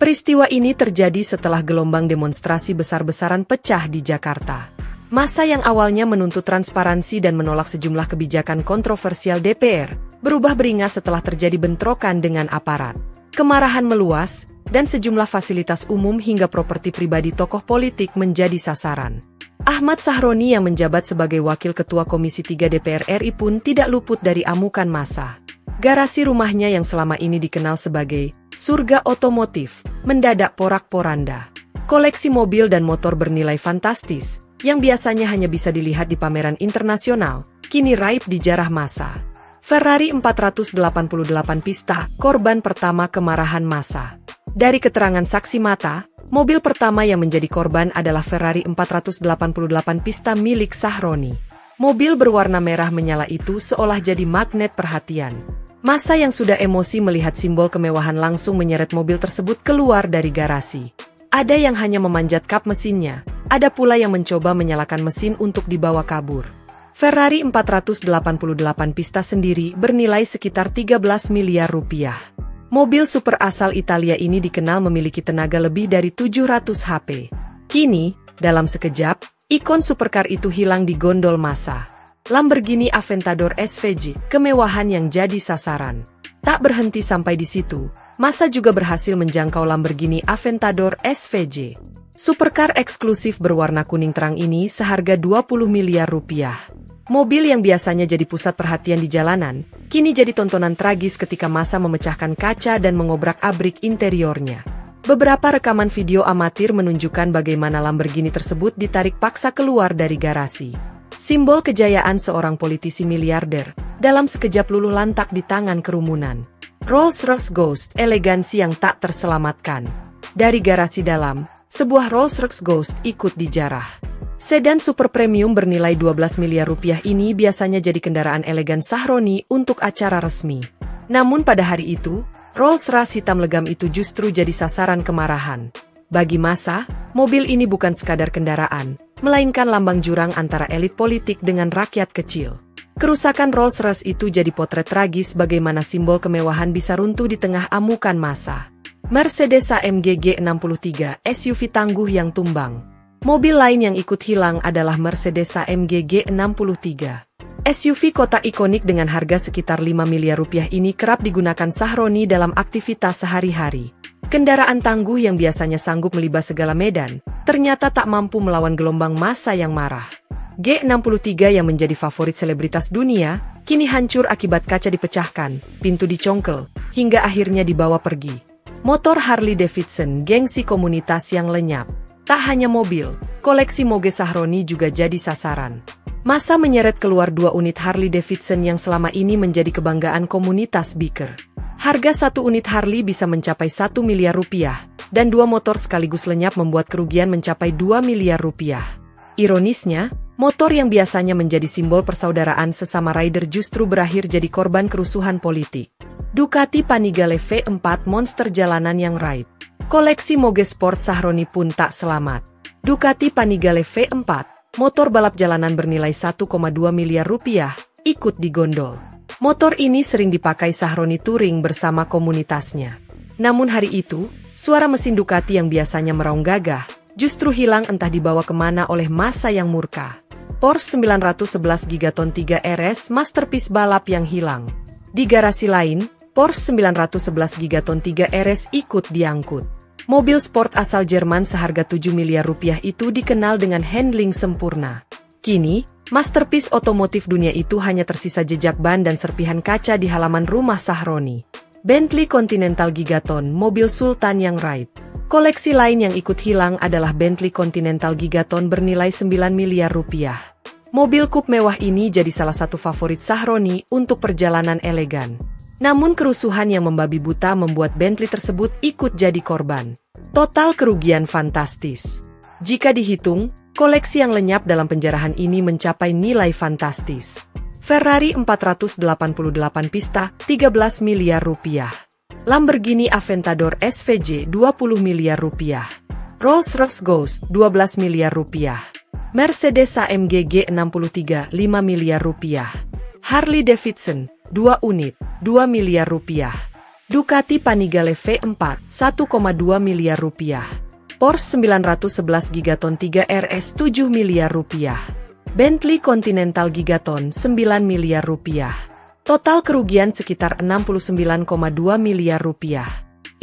Peristiwa ini terjadi setelah gelombang demonstrasi besar-besaran pecah di Jakarta. Massa yang awalnya menuntut transparansi dan menolak sejumlah kebijakan kontroversial DPR, berubah beringas setelah terjadi bentrokan dengan aparat. Kemarahan meluas, dan sejumlah fasilitas umum hingga properti pribadi tokoh politik menjadi sasaran. Ahmad Sahroni yang menjabat sebagai Wakil Ketua Komisi 3 DPR RI pun tidak luput dari amukan massa. Garasi rumahnya yang selama ini dikenal sebagai surga otomotif, mendadak porak-poranda. Koleksi mobil dan motor bernilai fantastis, yang biasanya hanya bisa dilihat di pameran internasional, kini raib di jarah massa. Ferrari 488 Pista, korban pertama kemarahan massa. Dari keterangan saksi mata, mobil pertama yang menjadi korban adalah Ferrari 488 Pista milik Sahroni. Mobil berwarna merah menyala itu seolah jadi magnet perhatian. Massa yang sudah emosi melihat simbol kemewahan langsung menyeret mobil tersebut keluar dari garasi. Ada yang hanya memanjat kap mesinnya, ada pula yang mencoba menyalakan mesin untuk dibawa kabur. Ferrari 488 Pista sendiri bernilai sekitar 13 miliar rupiah. Mobil super asal Italia ini dikenal memiliki tenaga lebih dari 700 HP. Kini, dalam sekejap, ikon supercar itu hilang di gondol massa. Lamborghini Aventador SVJ, kemewahan yang jadi sasaran. Tak berhenti sampai di situ, massa juga berhasil menjangkau Lamborghini Aventador SVJ. Supercar eksklusif berwarna kuning terang ini seharga 20 miliar rupiah. Mobil yang biasanya jadi pusat perhatian di jalanan, kini jadi tontonan tragis ketika massa memecahkan kaca dan mengobrak-abrik interiornya. Beberapa rekaman video amatir menunjukkan bagaimana Lamborghini tersebut ditarik paksa keluar dari garasi. Simbol kejayaan seorang politisi miliarder, dalam sekejap luluh lantak di tangan kerumunan. Rolls-Royce Ghost, elegansi yang tak terselamatkan. Dari garasi dalam, sebuah Rolls-Royce Ghost ikut dijarah. Sedan super premium bernilai 12 miliar rupiah ini biasanya jadi kendaraan elegan Sahroni untuk acara resmi. Namun pada hari itu, Rolls-Royce hitam legam itu justru jadi sasaran kemarahan. Bagi massa, mobil ini bukan sekadar kendaraan, melainkan lambang jurang antara elit politik dengan rakyat kecil. Kerusakan Rolls-Royce itu jadi potret tragis bagaimana simbol kemewahan bisa runtuh di tengah amukan massa. Mercedes AMG G63, SUV tangguh yang tumbang. Mobil lain yang ikut hilang adalah Mercedes AMG G63. SUV kota ikonik dengan harga sekitar 5 miliar rupiah ini kerap digunakan Sahroni dalam aktivitas sehari-hari. Kendaraan tangguh yang biasanya sanggup melibas segala medan, ternyata tak mampu melawan gelombang massa yang marah. G63 yang menjadi favorit selebritas dunia, kini hancur akibat kaca dipecahkan, pintu dicongkel, hingga akhirnya dibawa pergi. Motor Harley Davidson, gengsi komunitas yang lenyap. Tak hanya mobil, koleksi moge Sahroni juga jadi sasaran. Massa menyeret keluar 2 unit Harley Davidson yang selama ini menjadi kebanggaan komunitas biker. Harga 1 unit Harley bisa mencapai 1 miliar rupiah, dan 2 motor sekaligus lenyap membuat kerugian mencapai 2 miliar rupiah. Ironisnya, motor yang biasanya menjadi simbol persaudaraan sesama rider justru berakhir jadi korban kerusuhan politik. Ducati Panigale V4 monster jalanan yang raib. Koleksi moge sport Sahroni pun tak selamat. Ducati Panigale V4, motor balap jalanan bernilai 1,2 miliar rupiah, ikut digondol. Motor ini sering dipakai Sahroni touring bersama komunitasnya. Namun hari itu, suara mesin Ducati yang biasanya meraung gagah, justru hilang entah dibawa kemana oleh massa yang murka. Porsche 911 Gigaton 3 RS masterpiece balap yang hilang. Di garasi lain, Porsche 911 Gigaton 3 RS ikut diangkut. Mobil sport asal Jerman seharga 7 miliar rupiah itu dikenal dengan handling sempurna. Kini, masterpiece otomotif dunia itu hanya tersisa jejak ban dan serpihan kaca di halaman rumah Sahroni. Bentley Continental Gigaton, mobil sultan yang raib. Koleksi lain yang ikut hilang adalah Bentley Continental Gigaton bernilai 9 miliar rupiah. Mobil coupe mewah ini jadi salah satu favorit Sahroni untuk perjalanan elegan. Namun kerusuhan yang membabi buta membuat Bentley tersebut ikut jadi korban. Total kerugian fantastis. Jika dihitung, koleksi yang lenyap dalam penjarahan ini mencapai nilai fantastis. Ferrari 488 Pista, 13 miliar rupiah. Lamborghini Aventador SVJ, 20 miliar rupiah. Rolls-Royce Ghost, 12 miliar rupiah. Mercedes AMG G63, 5 miliar rupiah. Harley Davidson, 2 unit, 2 miliar rupiah. Ducati Panigale V4, 1,2 miliar rupiah. Porsche 911 Gigaton 3 RS 7 miliar rupiah. Bentley Continental Gigaton 9 miliar rupiah. Total kerugian sekitar 69,2 miliar rupiah.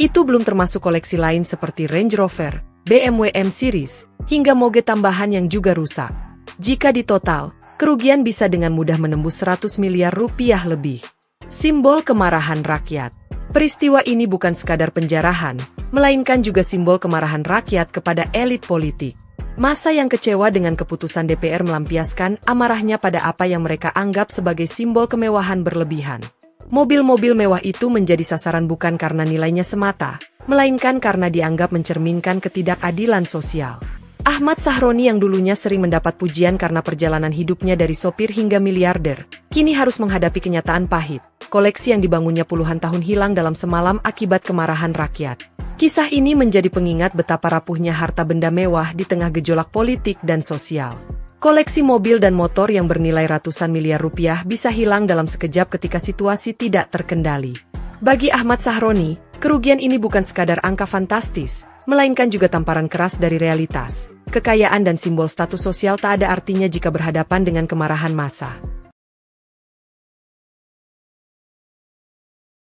Itu belum termasuk koleksi lain seperti Range Rover, BMW M Series, hingga moge tambahan yang juga rusak. Jika ditotal, kerugian bisa dengan mudah menembus 100 miliar rupiah lebih. Simbol kemarahan rakyat. Peristiwa ini bukan sekadar penjarahan, melainkan juga simbol kemarahan rakyat kepada elit politik. Massa yang kecewa dengan keputusan DPR melampiaskan amarahnya pada apa yang mereka anggap sebagai simbol kemewahan berlebihan. Mobil-mobil mewah itu menjadi sasaran bukan karena nilainya semata, melainkan karena dianggap mencerminkan ketidakadilan sosial. Ahmad Sahroni yang dulunya sering mendapat pujian karena perjalanan hidupnya dari sopir hingga miliarder, kini harus menghadapi kenyataan pahit. Koleksi yang dibangunnya puluhan tahun hilang dalam semalam akibat kemarahan rakyat. Kisah ini menjadi pengingat betapa rapuhnya harta benda mewah di tengah gejolak politik dan sosial. Koleksi mobil dan motor yang bernilai ratusan miliar rupiah bisa hilang dalam sekejap ketika situasi tidak terkendali. Bagi Ahmad Sahroni, kerugian ini bukan sekadar angka fantastis, melainkan juga tamparan keras dari realitas. Kekayaan dan simbol status sosial tak ada artinya jika berhadapan dengan kemarahan massa.